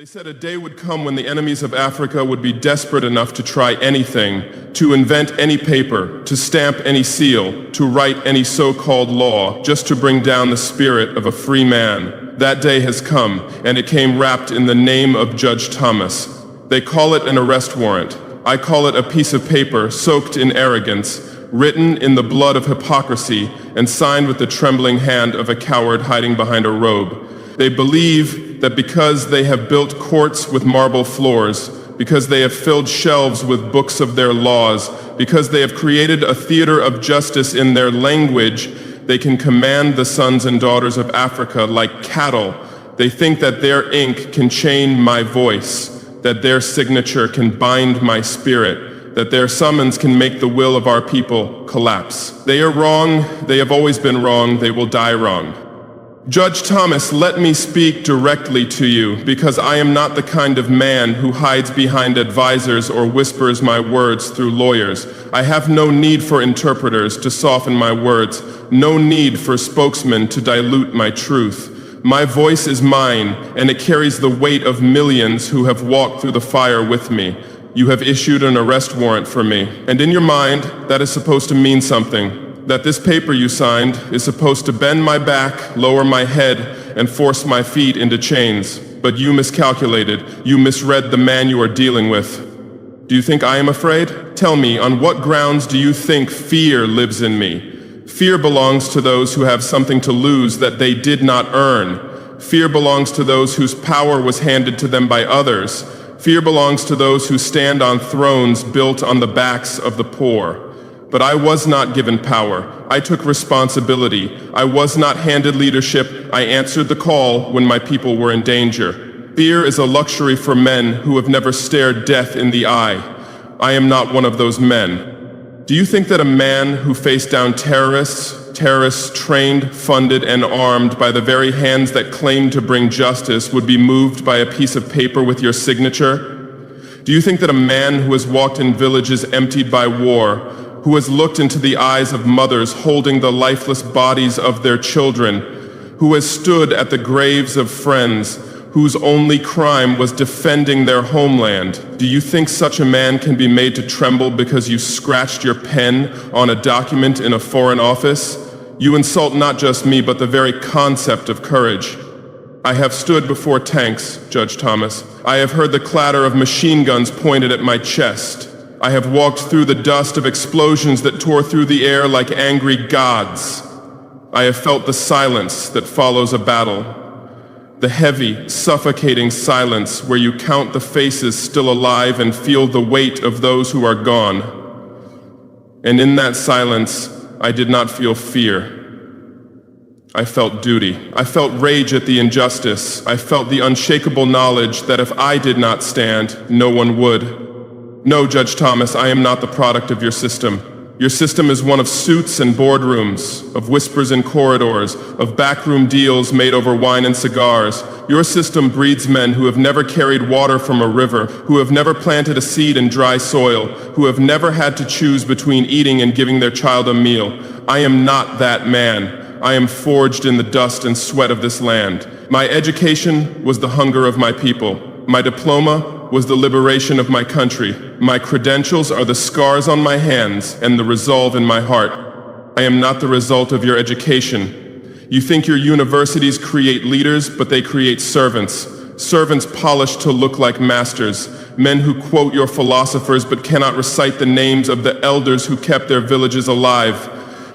They said a day would come when the enemies of Africa would be desperate enough to try anything, to invent any paper, to stamp any seal, to write any so-called law, just to bring down the spirit of a free man. That day has come, and it came wrapped in the name of Judge Thomas. They call it an arrest warrant. I call it a piece of paper soaked in arrogance, written in the blood of hypocrisy, and signed with the trembling hand of a coward hiding behind a robe. They believe that because they have built courts with marble floors, because they have filled shelves with books of their laws, because they have created a theater of justice in their language, they can command the sons and daughters of Africa like cattle. They think that their ink can chain my voice, that their signature can bind my spirit, that their summons can make the will of our people collapse. They are wrong, they have always been wrong, they will die wrong. Judge Thomas, let me speak directly to you, because I am not the kind of man who hides behind advisors or whispers my words through lawyers. I have no need for interpreters to soften my words, no need for spokesmen to dilute my truth. My voice is mine, and it carries the weight of millions who have walked through the fire with me. You have issued an arrest warrant for me, and in your mind, that is supposed to mean something. That this paper you signed is supposed to bend my back, lower my head, and force my feet into chains. But you miscalculated. You misread the man you are dealing with. Do you think I am afraid? Tell me, on what grounds do you think fear lives in me? Fear belongs to those who have something to lose that they did not earn. Fear belongs to those whose power was handed to them by others. Fear belongs to those who stand on thrones built on the backs of the poor. But I was not given power. I took responsibility. I was not handed leadership. I answered the call when my people were in danger. Fear is a luxury for men who have never stared death in the eye. I am not one of those men. Do you think that a man who faced down terrorists trained, funded, and armed by the very hands that claim to bring justice would be moved by a piece of paper with your signature? Do you think that a man who has walked in villages emptied by war, who has looked into the eyes of mothers holding the lifeless bodies of their children, who has stood at the graves of friends, whose only crime was defending their homeland, do you think such a man can be made to tremble because you scratched your pen on a document in a foreign office? You insult not just me, but the very concept of courage. I have stood before tanks, Judge Thomas. I have heard the clatter of machine guns pointed at my chest. I have walked through the dust of explosions that tore through the air like angry gods. I have felt the silence that follows a battle. The heavy, suffocating silence where you count the faces still alive and feel the weight of those who are gone. And in that silence, I did not feel fear. I felt duty. I felt rage at the injustice. I felt the unshakable knowledge that if I did not stand, no one would. No, Judge Thomas, I am not the product of your system. Your system is one of suits and boardrooms, of whispers in corridors, of backroom deals made over wine and cigars. Your system breeds men who have never carried water from a river, who have never planted a seed in dry soil, who have never had to choose between eating and giving their child a meal. I am not that man. I am forged in the dust and sweat of this land. My education was the hunger of my people. My diploma was the liberation of my country. My credentials are the scars on my hands and the resolve in my heart. I am not the result of your education. You think your universities create leaders, but they create servants. Servants polished to look like masters. Men who quote your philosophers but cannot recite the names of the elders who kept their villages alive.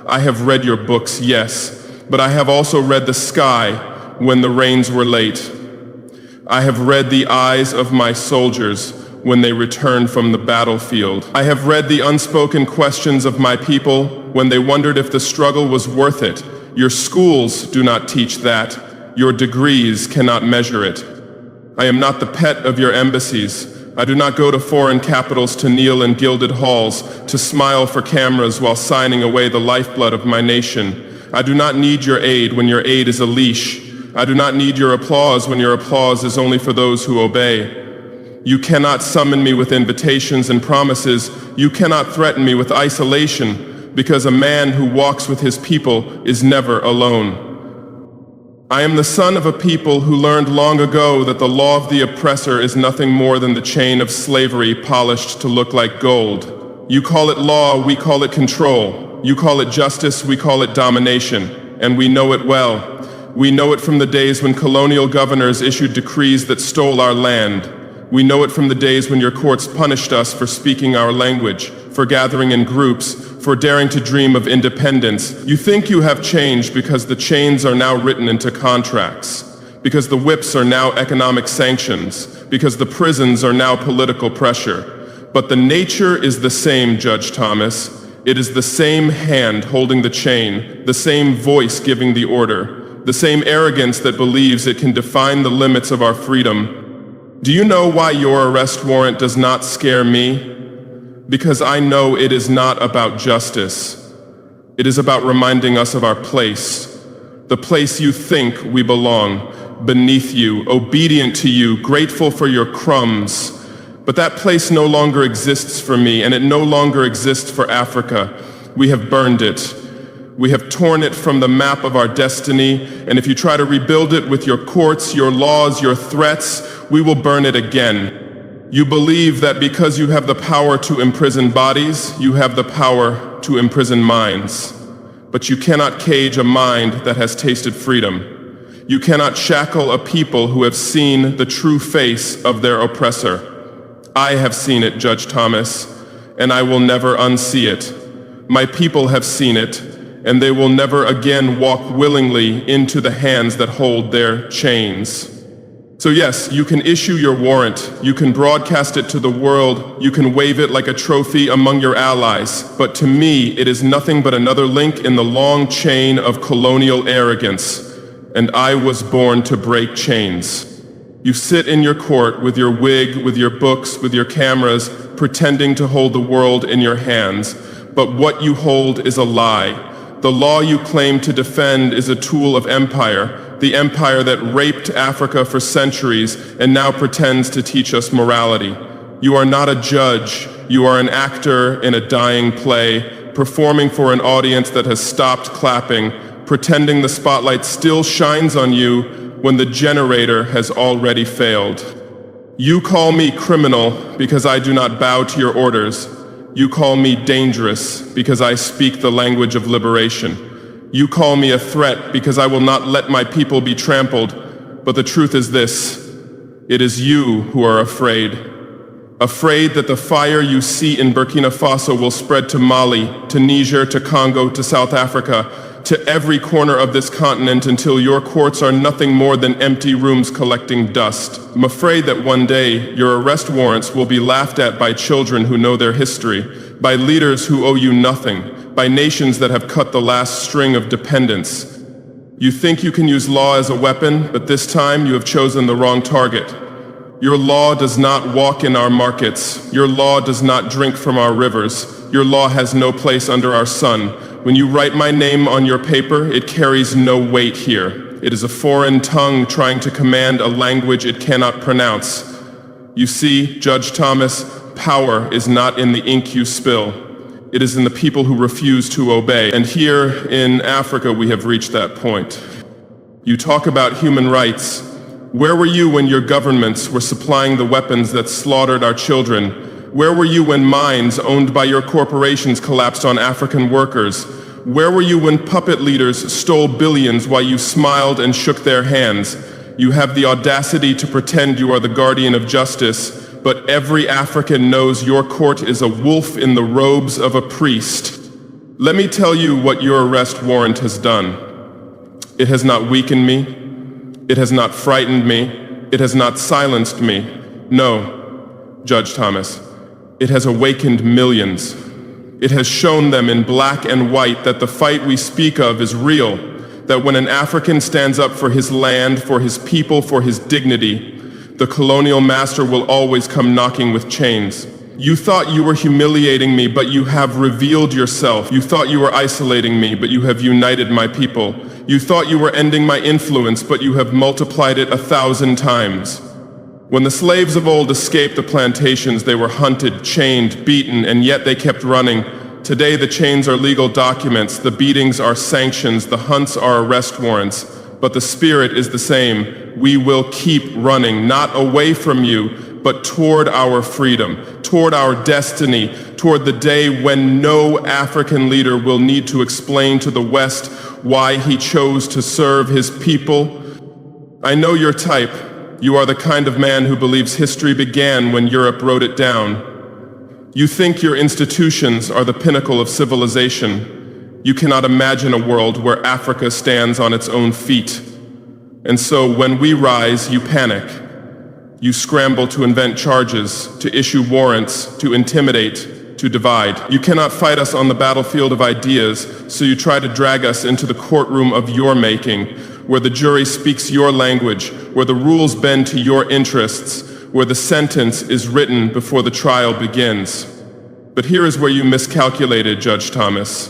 I have read your books, yes, but I have also read the sky when the rains were late. I have read the eyes of my soldiers when they return from the battlefield. I have read the unspoken questions of my people when they wondered if the struggle was worth it. Your schools do not teach that. Your degrees cannot measure it. I am not the pet of your embassies. I do not go to foreign capitals to kneel in gilded halls, to smile for cameras while signing away the lifeblood of my nation. I do not need your aid when your aid is a leash. I do not need your applause when your applause is only for those who obey. You cannot summon me with invitations and promises. You cannot threaten me with isolation, because a man who walks with his people is never alone. I am the son of a people who learned long ago that the law of the oppressor is nothing more than the chain of slavery polished to look like gold. You call it law, we call it control. You call it justice, we call it domination. And we know it well. We know it from the days when colonial governors issued decrees that stole our land. We know it from the days when your courts punished us for speaking our language, for gathering in groups, for daring to dream of independence. You think you have changed because the chains are now written into contracts, because the whips are now economic sanctions, because the prisons are now political pressure. But the nature is the same, Judge Thomas. It is the same hand holding the chain, the same voice giving the order, the same arrogance that believes it can define the limits of our freedom. Do you know why your arrest warrant does not scare me? Because I know it is not about justice. It is about reminding us of our place, the place you think we belong, beneath you, obedient to you, grateful for your crumbs. But that place no longer exists for me, and it no longer exists for Africa. We have burned it. We have torn it from the map of our destiny, and if you try to rebuild it with your courts, your laws, your threats, we will burn it again. You believe that because you have the power to imprison bodies, you have the power to imprison minds. But you cannot cage a mind that has tasted freedom. You cannot shackle a people who have seen the true face of their oppressor. I have seen it, Judge Thomas, and I will never unsee it. My people have seen it, and they will never again walk willingly into the hands that hold their chains. So yes, you can issue your warrant, you can broadcast it to the world, you can wave it like a trophy among your allies, but to me, it is nothing but another link in the long chain of colonial arrogance, and I was born to break chains. You sit in your court with your wig, with your books, with your cameras, pretending to hold the world in your hands, but what you hold is a lie. The law you claim to defend is a tool of empire, the empire that raped Africa for centuries and now pretends to teach us morality. You are not a judge, you are an actor in a dying play, performing for an audience that has stopped clapping, pretending the spotlight still shines on you when the generator has already failed. You call me criminal because I do not bow to your orders. You call me dangerous because I speak the language of liberation. You call me a threat because I will not let my people be trampled. But the truth is this: it is you who are afraid. Afraid that the fire you see in Burkina Faso will spread to Mali, to Niger, to Congo, to South Africa, to every corner of this continent until your courts are nothing more than empty rooms collecting dust. I'm afraid that one day your arrest warrants will be laughed at by children who know their history, by leaders who owe you nothing, by nations that have cut the last string of dependence. You think you can use law as a weapon, but this time you have chosen the wrong target. Your law does not walk in our markets. Your law does not drink from our rivers. Your law has no place under our sun. When you write my name on your paper, it carries no weight here. It is a foreign tongue trying to command a language it cannot pronounce. You see, Judge Thomas, power is not in the ink you spill. It is in the people who refuse to obey. And here in Africa, we have reached that point. You talk about human rights. Where were you when your governments were supplying the weapons that slaughtered our children? Where were you when mines owned by your corporations collapsed on African workers? Where were you when puppet leaders stole billions while you smiled and shook their hands? You have the audacity to pretend you are the guardian of justice, but every African knows your court is a wolf in the robes of a priest. Let me tell you what your arrest warrant has done. It has not weakened me. It has not frightened me. It has not silenced me. No, Judge Thomas. It has awakened millions. It has shown them in black and white that the fight we speak of is real, that when an African stands up for his land, for his people, for his dignity, the colonial master will always come knocking with chains. You thought you were humiliating me, but you have revealed yourself. You thought you were isolating me, but you have united my people. You thought you were ending my influence, but you have multiplied it 1,000 times. When the slaves of old escaped the plantations, they were hunted, chained, beaten, and yet they kept running. Today the chains are legal documents, the beatings are sanctions, the hunts are arrest warrants. but the spirit is the same. We will keep running, not away from you, but toward our freedom, toward our destiny, toward the day when no African leader will need to explain to the West why he chose to serve his people. I know your type. You are the kind of man who believes history began when Europe wrote it down. You think your institutions are the pinnacle of civilization. You cannot imagine a world where Africa stands on its own feet. And so when we rise, you panic. You scramble to invent charges, to issue warrants, to intimidate, to divide. You cannot fight us on the battlefield of ideas, so you try to drag us into the courtroom of your making, where the jury speaks your language, where the rules bend to your interests, where the sentence is written before the trial begins. But here is where you miscalculated, Judge Thomas.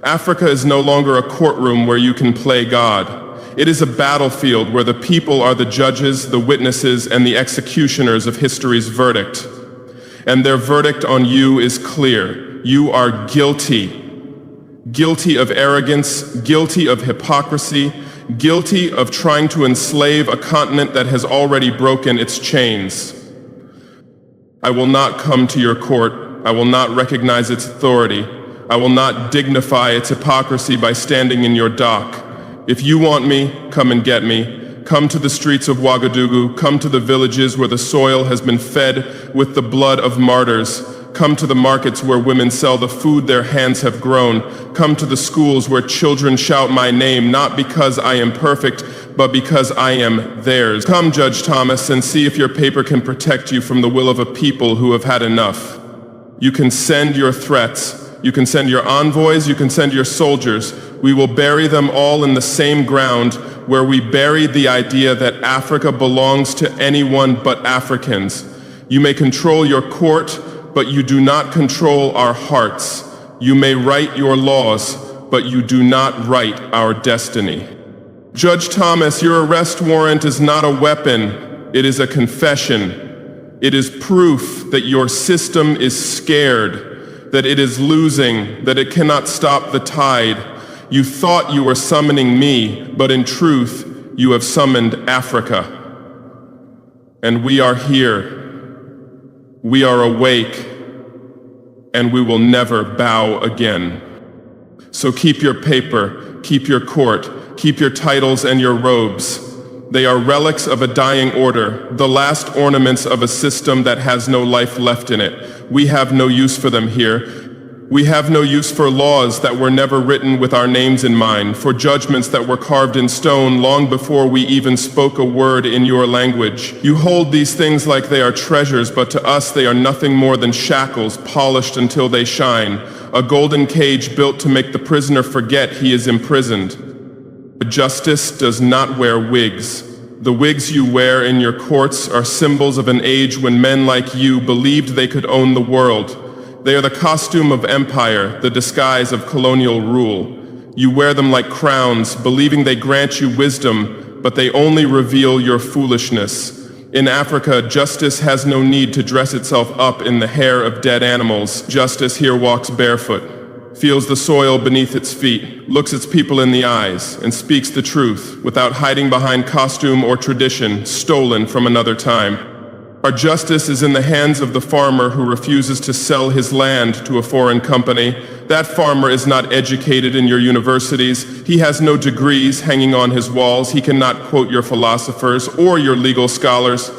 Africa is no longer a courtroom where you can play God. It is a battlefield where the people are the judges, the witnesses, and the executioners of history's verdict. And their verdict on you is clear. You are guilty. Guilty of arrogance, guilty of hypocrisy, guilty of trying to enslave a continent that has already broken its chains. I will not come to your court. I will not recognize its authority. I will not dignify its hypocrisy by standing in your dock. If you want me, come and get me. Come to the streets of Ouagadougou. Come to the villages where the soil has been fed with the blood of martyrs. Come to the markets where women sell the food their hands have grown. Come to the schools where children shout my name, not because I am perfect, but because I am theirs. Come, Judge Thomas, and see if your paper can protect you from the will of a people who have had enough. You can send your threats. You can send your envoys, you can send your soldiers. We will bury them all in the same ground where we buried the idea that Africa belongs to anyone but Africans. You may control your court, but you do not control our hearts. You may write your laws, but you do not write our destiny. Judge Thomas, your arrest warrant is not a weapon. It is a confession. It is proof that your system is scared, that it is losing, that it cannot stop the tide. You thought you were summoning me, but in truth, you have summoned Africa. And we are here. We are awake, and we will never bow again. So keep your paper, keep your court, keep your titles and your robes. They are relics of a dying order, the last ornaments of a system that has no life left in it. We have no use for them here. We have no use for laws that were never written with our names in mind, for judgments that were carved in stone long before we even spoke a word in your language. You hold these things like they are treasures, but to us they are nothing more than shackles polished until they shine, a golden cage built to make the prisoner forget he is imprisoned. Justice does not wear wigs. The wigs you wear in your courts are symbols of an age when men like you believed they could own the world. They are the costume of empire, the disguise of colonial rule. You wear them like crowns, believing they grant you wisdom, but they only reveal your foolishness. In Africa, justice has no need to dress itself up in the hair of dead animals. Justice here walks barefoot, feels the soil beneath its feet, looks its people in the eyes, and speaks the truth without hiding behind costume or tradition stolen from another time. Our justice is in the hands of the farmer who refuses to sell his land to a foreign company. That farmer is not educated in your universities. He has no degrees hanging on his walls. He cannot quote your philosophers or your legal scholars,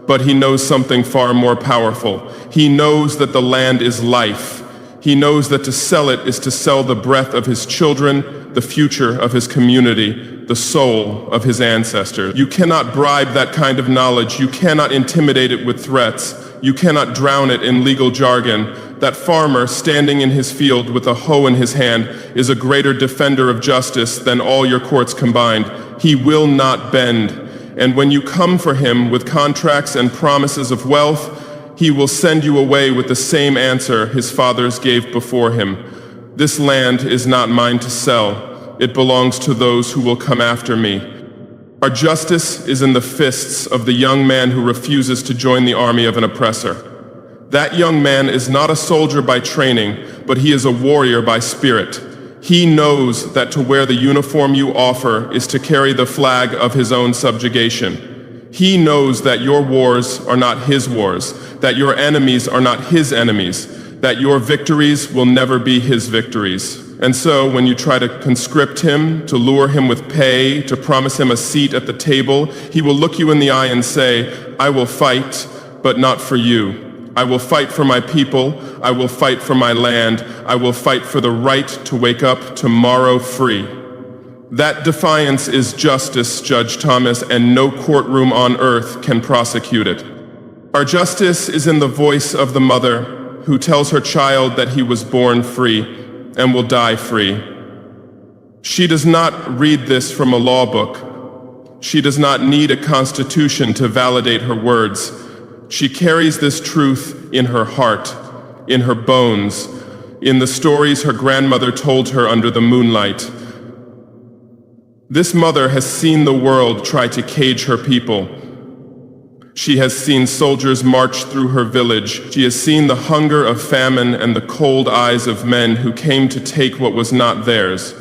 but he knows something far more powerful. He knows that the land is life. He knows that to sell it is to sell the breath of his children, the future of his community, the soul of his ancestors. You cannot bribe that kind of knowledge. You cannot intimidate it with threats. You cannot drown it in legal jargon. That farmer standing in his field with a hoe in his hand is a greater defender of justice than all your courts combined. He will not bend. And when you come for him with contracts and promises of wealth, he will send you away with the same answer his fathers gave before him. This land is not mine to sell. It belongs to those who will come after me. Our justice is in the fists of the young man who refuses to join the army of an oppressor. That young man is not a soldier by training, but he is a warrior by spirit. He knows that to wear the uniform you offer is to carry the flag of his own subjugation. He knows that your wars are not his wars, that your enemies are not his enemies, that your victories will never be his victories. And so, when you try to conscript him, to lure him with pay, to promise him a seat at the table, he will look you in the eye and say, I will fight, but not for you. I will fight for my people, I will fight for my land, I will fight for the right to wake up tomorrow free. That defiance is justice, Judge Thomas, and no courtroom on earth can prosecute it. Our justice is in the voice of the mother who tells her child that he was born free and will die free. She does not read this from a law book. She does not need a constitution to validate her words. She carries this truth in her heart, in her bones, in the stories her grandmother told her under the moonlight. This mother has seen the world try to cage her people. She has seen soldiers march through her village. She has seen the hunger of famine and the cold eyes of men who came to take what was not theirs.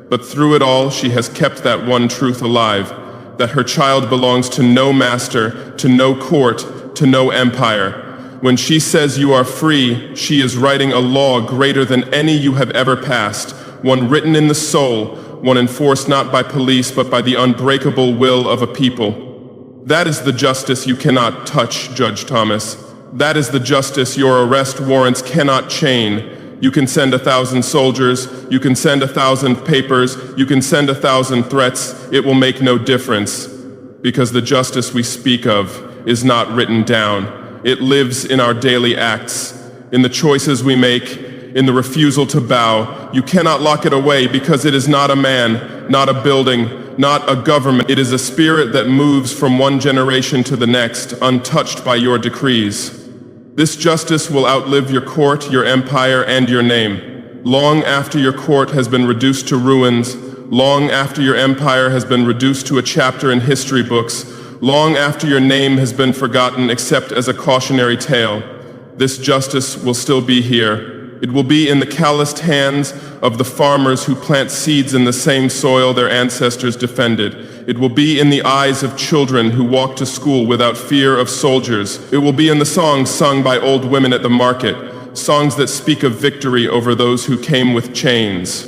But through it all, she has kept that one truth alive, that her child belongs to no master, to no court, to no empire. When she says you are free, she is writing a law greater than any you have ever passed, one written in the soul, one enforced not by police but by the unbreakable will of a people. That is the justice you cannot touch, Judge Thomas. That is the justice your arrest warrants cannot chain. You can send 1,000 soldiers, you can send 1,000 papers, you can send 1,000 threats, it will make no difference, because the justice we speak of is not written down. It lives in our daily acts, in the choices we make, in the refusal to bow. You cannot lock it away because it is not a man, not a building, not a government. It is a spirit that moves from one generation to the next, untouched by your decrees. This justice will outlive your court, your empire, and your name. Long after your court has been reduced to ruins, long after your empire has been reduced to a chapter in history books, long after your name has been forgotten except as a cautionary tale, this justice will still be here. It will be in the calloused hands of the farmers who plant seeds in the same soil their ancestors defended. It will be in the eyes of children who walk to school without fear of soldiers. It will be in the songs sung by old women at the market, songs that speak of victory over those who came with chains.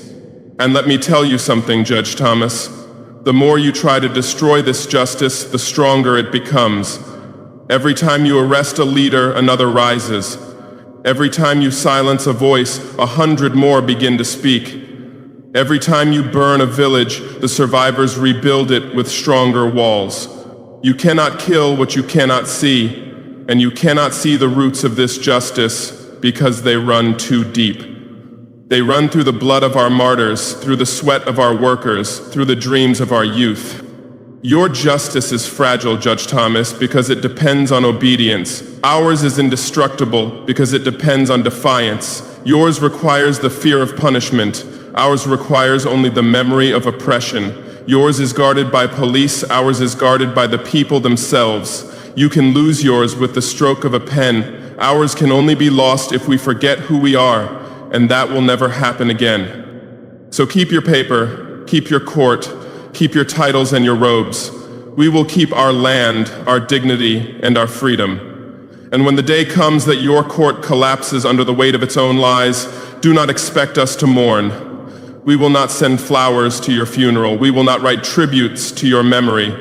And let me tell you something, Judge Thomas. The more you try to destroy this justice, the stronger it becomes. Every time you arrest a leader, another rises. Every time you silence a voice, 100 more begin to speak. Every time you burn a village, the survivors rebuild it with stronger walls. You cannot kill what you cannot see, and you cannot see the roots of this justice because they run too deep. They run through the blood of our martyrs, through the sweat of our workers, through the dreams of our youth. Your justice is fragile, Judge Thomas, because it depends on obedience. Ours is indestructible because it depends on defiance. Yours requires the fear of punishment. Ours requires only the memory of oppression. Yours is guarded by police, ours is guarded by the people themselves. You can lose yours with the stroke of a pen. Ours can only be lost if we forget who we are, and that will never happen again. So keep your paper, keep your court, keep your titles and your robes. We will keep our land, our dignity, and our freedom. And when the day comes that your court collapses under the weight of its own lies, do not expect us to mourn. We will not send flowers to your funeral. We will not write tributes to your memory.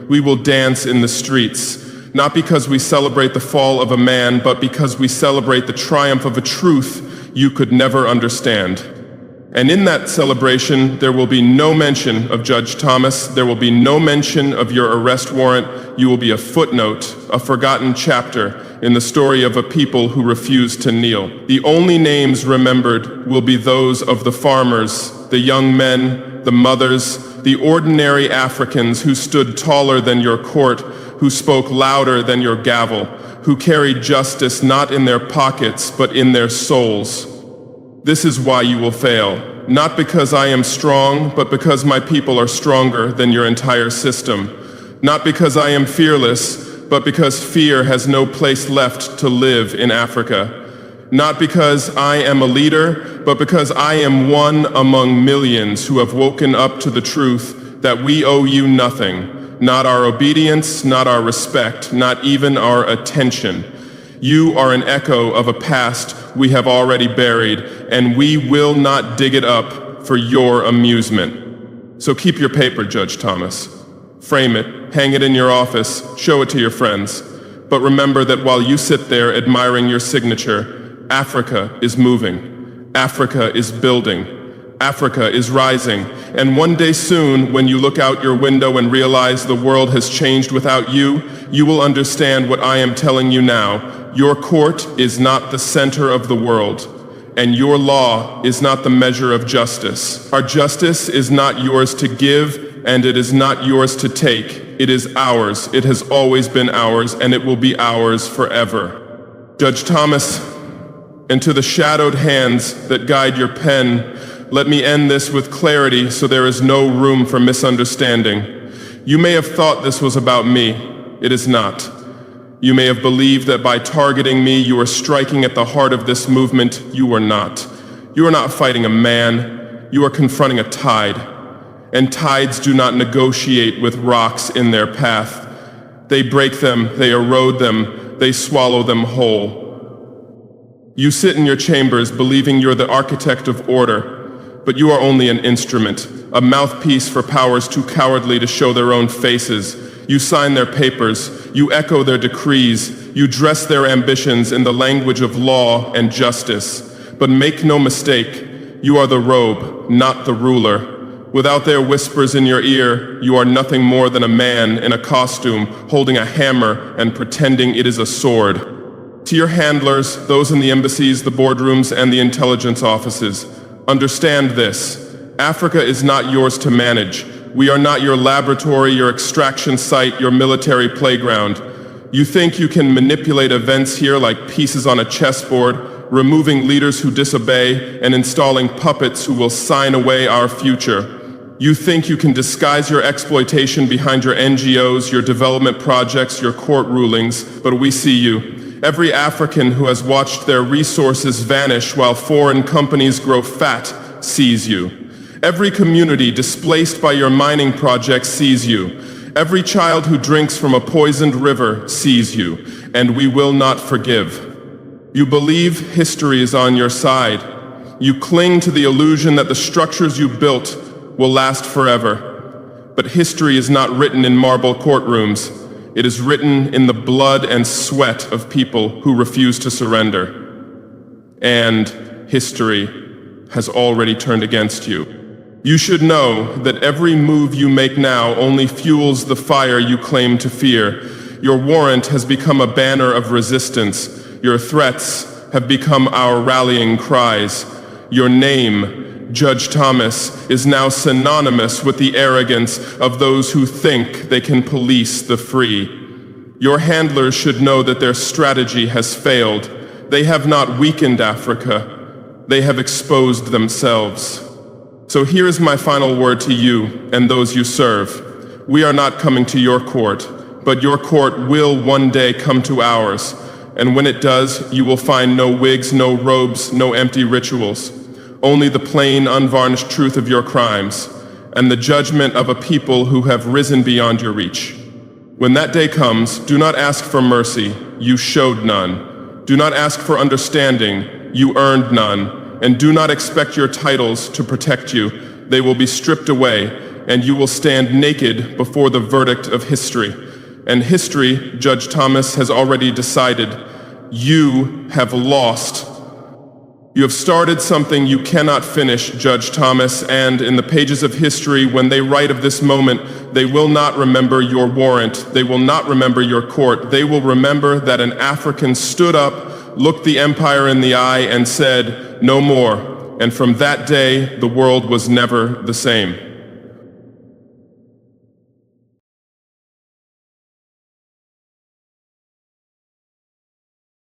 We will dance in the streets, not because we celebrate the fall of a man, but because we celebrate the triumph of a truth you could never understand. And in that celebration, there will be no mention of Judge Thomas. There will be no mention of your arrest warrant. You will be a footnote, a forgotten chapter in the story of a people who refused to kneel. The only names remembered will be those of the farmers, the young men, the mothers, the ordinary Africans who stood taller than your court, who spoke louder than your gavel, who carried justice not in their pockets, but in their souls. This is why you will fail, not because I am strong, but because my people are stronger than your entire system. Not because I am fearless, but because fear has no place left to live in Africa. Not because I am a leader, but because I am one among millions who have woken up to the truth that we owe you nothing, not our obedience, not our respect, not even our attention. You are an echo of a past we have already buried, and we will not dig it up for your amusement. So keep your paper, Judge Thomas. Frame it, hang it in your office, show it to your friends. But remember that while you sit there admiring your signature, Africa is moving, Africa is building, Africa is rising, and one day soon, when you look out your window and realize the world has changed without you, you will understand what I am telling you now. Your court is not the center of the world, and your law is not the measure of justice. Our justice is not yours to give, and it is not yours to take. It is ours. It has always been ours, and it will be ours forever. Judge Thomas, and to the shadowed hands that guide your pen, let me end this with clarity so there is no room for misunderstanding. You may have thought this was about me. It is not. You may have believed that by targeting me you are striking at the heart of this movement. You are not. You are not fighting a man. You are confronting a tide. And tides do not negotiate with rocks in their path. They break them, they erode them, they swallow them whole. You sit in your chambers believing you're the architect of order, but you are only an instrument, a mouthpiece for powers too cowardly to show their own faces. You sign their papers, you echo their decrees, you dress their ambitions in the language of law and justice. But make no mistake, you are the robe, not the ruler. Without their whispers in your ear, you are nothing more than a man in a costume holding a hammer and pretending it is a sword. To your handlers, those in the embassies, the boardrooms, and the intelligence offices, understand this. Africa is not yours to manage. We are not your laboratory, your extraction site, your military playground. You think you can manipulate events here like pieces on a chessboard, removing leaders who disobey and installing puppets who will sign away our future. You think you can disguise your exploitation behind your NGOs, your development projects, your court rulings, but we see you. Every African who has watched their resources vanish while foreign companies grow fat sees you. Every community displaced by your mining projects sees you. Every child who drinks from a poisoned river sees you, and we will not forgive. You believe history is on your side. You cling to the illusion that the structures you built will last forever. But history is not written in marble courtrooms. It is written in the blood and sweat of people who refuse to surrender. And history has already turned against you. You should know that every move you make now only fuels the fire you claim to fear. Your warrant has become a banner of resistance. Your threats have become our rallying cries. Your name, Judge Thomas, is now synonymous with the arrogance of those who think they can police the free. Your handlers should know that their strategy has failed. They have not weakened Africa. They have exposed themselves. So here is my final word to you and those you serve. We are not coming to your court, but your court will one day come to ours. And when it does, you will find no wigs, no robes, no empty rituals. Only the plain, unvarnished truth of your crimes, and the judgment of a people who have risen beyond your reach. When that day comes, do not ask for mercy, you showed none. Do not ask for understanding, you earned none. And do not expect your titles to protect you. They will be stripped away, and you will stand naked before the verdict of history. And history, Judge Thomas has already decided, you have lost. You have started something you cannot finish, Judge Thomas, and in the pages of history, when they write of this moment, they will not remember your warrant. They will not remember your court. They will remember that an African stood up, looked the empire in the eye, and said, "No more." And from that day, the world was never the same.